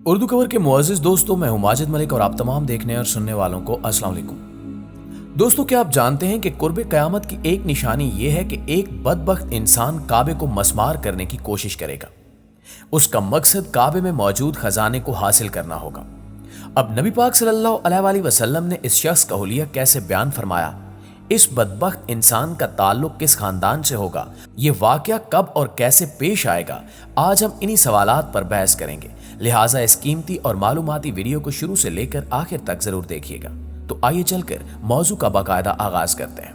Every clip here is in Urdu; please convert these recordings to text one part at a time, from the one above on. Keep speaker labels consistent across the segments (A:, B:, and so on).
A: اردو کور کے معزز دوستوں، میں ہوں ماجد ملک اور آپ تمام دیکھنے اور سننے والوں کو السلام علیکم۔ دوستوں، کیا آپ جانتے ہیں کہ قرب قیامت کی ایک نشانی یہ ہے کہ ایک بدبخت انسان کعبے کو مسمار کرنے کی کوشش کرے گا۔ اس کا مقصد کعبے میں موجود خزانے کو حاصل کرنا ہوگا۔ اب نبی پاک صلی اللہ علیہ وآلہ وسلم نے اس شخص کا حلیہ کیسے بیان فرمایا، اس بدبخت انسان کا تعلق کس خاندان سے ہوگا، یہ واقعہ کب اور کیسے پیش آئے گا، آج ہم انہی سوالات پر بحث کریں گے۔ لہٰذا اس قیمتی اور معلوماتی ویڈیو کو شروع سے لے کر آخر تک ضرور دیکھیے گا۔ تو آئیے چل کر موضوع کا باقاعدہ آغاز کرتے ہیں۔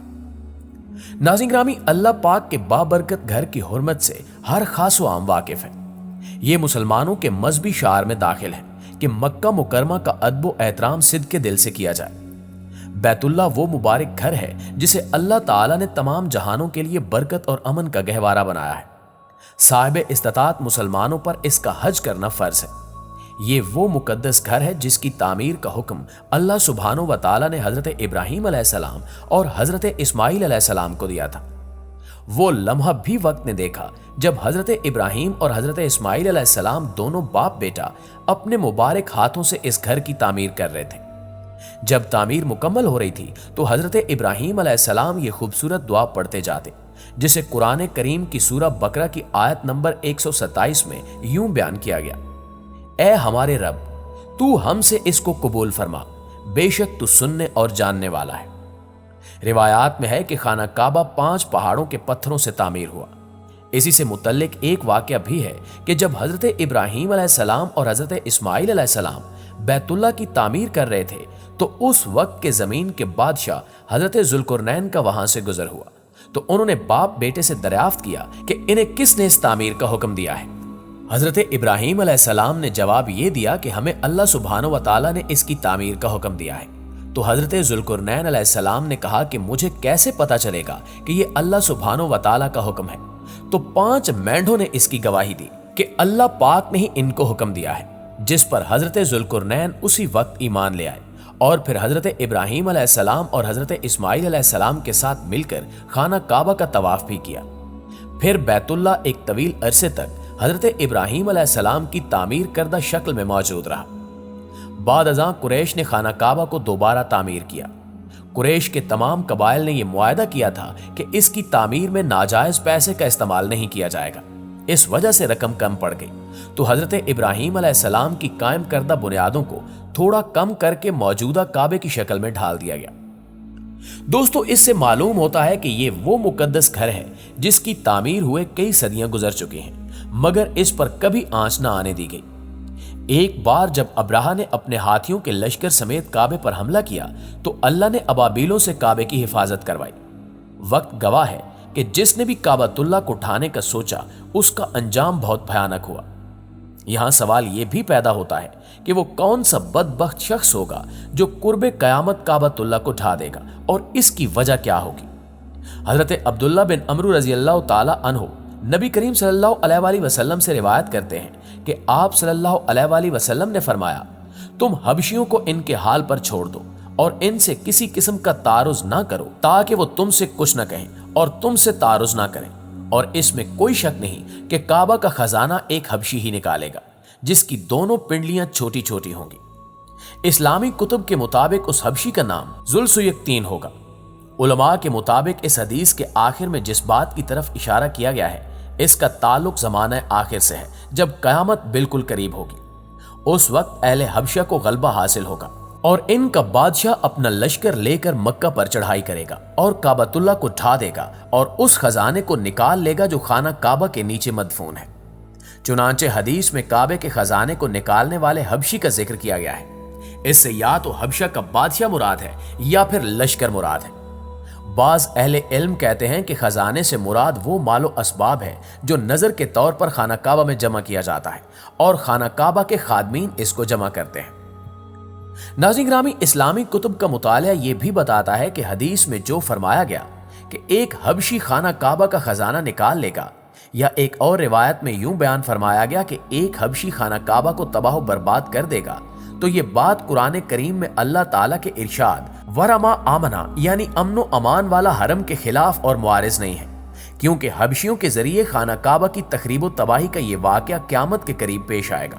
A: ناظرین گرامی، اللہ پاک کے بابرکت گھر کی حرمت سے ہر خاص و عام واقف ہے۔ یہ مسلمانوں کے مذہبی شعار میں داخل ہے کہ مکہ مکرمہ کا ادب و احترام صدق کے دل سے کیا جائے۔ بیت اللہ وہ مبارک گھر ہے جسے اللہ تعالیٰ نے تمام جہانوں کے لیے برکت اور امن کا گہوارہ بنایا ہے۔ صاحب استطاعت مسلمانوں پر اس کا حج کرنا فرض ہے۔ یہ وہ مقدس گھر ہے جس کی تعمیر کا حکم اللہ سبحانہ و تعالیٰ نے حضرت ابراہیم علیہ السلام اور حضرت اسماعیل علیہ السلام کو دیا تھا۔ وہ لمحہ بھی وقت نے دیکھا جب حضرت ابراہیم اور حضرت اسماعیل علیہ السلام دونوں باپ بیٹا اپنے مبارک ہاتھوں سے اس گھر کی تعمیر کر رہے تھے۔ جب تعمیر مکمل ہو رہی تھی تو حضرت ابراہیم علیہ السلام یہ خوبصورت دعا پڑھتے جاتے، جسے قرآن کریم کی سورہ بقرہ کی آیت نمبر 127 میں یوں بیان کیا گیا: اے ہمارے رب، تو ہم سے اس کو قبول فرما، بے شک تو سننے اور جاننے والا ہے۔ روایات میں ہے کہ خانہ کعبہ 5 پہاڑوں کے پتھروں سے تعمیر ہوا۔ اسی سے متعلق ایک واقعہ بھی ہے کہ جب حضرت ابراہیم علیہ السلام اور حضرت اسماعیل علیہ السلام بیت اللہ کی تعمیر کر رہے تھے تو اس وقت کے زمین کے بادشاہ حضرت ذوالقرنین کا وہاں سے گزر ہوا، تو انہوں نے باپ بیٹے سے دریافت کیا کہ انہیں کس نے اس تعمیر کا حکم دیا ہے۔ حضرت ابراہیم علیہ السلام نے جواب یہ دیا کہ ہمیں اللہ سبحانہ و تعالیٰ نے اس کی تعمیر کا حکم دیا ہے۔ تو حضرت ذوالقرنین علیہ السلام نے کہا کہ مجھے کیسے پتا چلے گا کہ یہ اللہ سبحانہ و تعالیٰ کا حکم ہے؟ تو 5 مینڈوں نے اس کی گواہی دی کہ اللہ پاک نے ہی ان کو حکم دیا ہے، جس پر حضرت ذوالقرنین اسی وقت ایمان لے آئے اور پھر حضرت ابراہیم علیہ السلام اور حضرت اسماعیل علیہ السلام کے ساتھ مل کر خانہ کعبہ کا طواف بھی کیا۔ پھر بیت اللہ ایک طویل عرصے تک حضرت ابراہیم علیہ السلام کی تعمیر کردہ شکل میں موجود رہا۔ بعد ازاں قریش نے خانہ کعبہ کو دوبارہ تعمیر کیا۔ قریش کے تمام قبائل نے یہ معاہدہ کیا تھا کہ اس کی تعمیر میں ناجائز پیسے کا استعمال نہیں کیا جائے گا، اس وجہ سے رقم کم پڑ گئی۔ تو حضرت ابراہیم علیہ السلام کی قائم کردہ بنیادوں کو تھوڑا کم کر کے موجودہ کعبے کی شکل میں ڈھال دیا گیا۔ دوستو، اس سے معلوم ہوتا ہے کہ یہ وہ مقدس گھر ہے جس کی تعمیر ہوئے کئی صدیاں گزر چکی ہیں، مگر اس پر کبھی آنچ نہ آنے دی گئی۔ ایک بار جب ابراہہ نے اپنے ہاتھیوں کے لشکر سمیت کعبے پر حملہ کیا تو اللہ نے ابابیلوں سے کعبے کی حفاظت کروائی۔ وقت گواہ ہے کہ جس نے بھی کعبۃ اللہ کو اٹھانے کا سوچا اس کا انجام بہت بھیانک ہوا۔ یہاں سوال یہ بھی پیدا ہوتا ہے کہ وہ کون سا بدبخت شخص ہوگا جو قرب قیامت کعبۃ اللہ کو اٹھا دے گا، اور اس کی وجہ کیا ہوگی؟ حضرت عبداللہ بن عمرو رضی اللہ تعالی عنہ نبی کریم صلی اللہ علیہ وآلہ وسلم سے روایت کرتے ہیں کہ آپ صلی اللہ علیہ وآلہ وسلم نے فرمایا: تم حبشیوں کو ان کے حال پر چھوڑ دو اور ان سے کسی قسم کا تعارض نہ کرو تاکہ وہ تم سے کچھ نہ کہیں اور تم سے تعارض نہ کریں، اور اس میں کوئی شک نہیں کہ کعبہ کا خزانہ ایک حبشی ہی نکالے گا جس کی دونوں پنڈلیاں چھوٹی چھوٹی ہوں گی۔ اسلامی کتب کے مطابق اس حبشی کا نام ذوالسیقطین ہوگا۔ علماء کے مطابق اس حدیث کے آخر میں جس بات کی طرف اشارہ کیا گیا ہے اس کا تعلق زمانہ آخر سے ہے، جب قیامت بالکل قریب ہوگی۔ اس وقت اہل حبشہ کو غلبہ حاصل ہوگا اور ان کا بادشاہ اپنا لشکر لے کر مکہ پر چڑھائی کرے گا اور کعبۃ اللہ کو ڈھا دے گا اور اس خزانے کو نکال لے گا جو خانہ کعبہ کے نیچے مدفون ہے۔ چنانچہ حدیث میں کعبے کے خزانے کو نکالنے والے حبشی کا ذکر کیا گیا ہے۔ اس سے یا تو حبشہ کا بادشاہ مراد ہے یا پھر لشکر مراد ہے۔ بعض اہل علم کہتے ہیں کہ خزانے سے مراد وہ مال و اسباب ہے جو نظر کے طور پر خانہ کعبہ میں جمع کیا جاتا ہے اور خانہ کعبہ کے خادمین اس کو جمع کرتے ہیں۔ ناظرین گرامی، اسلامی کتب کا مطالعہ یہ بھی بتاتا ہے کہ حدیث میں جو فرمایا گیا کہ ایک حبشی خانہ کعبہ کا خزانہ نکال لے گا، یا ایک اور روایت میں یوں بیان فرمایا گیا کہ ایک حبشی خانہ کعبہ کو تباہ و برباد کر دے گا، تو یہ بات قرآن کریم میں اللہ تعالیٰ کے ارشاد ورما آمنا یعنی امن و امان والا حرم کے خلاف اور معارض نہیں ہے، کیونکہ حبشیوں کے ذریعے خانہ کعبہ کی تخریب و تباہی کا یہ واقعہ قیامت کے قریب پیش آئے گا،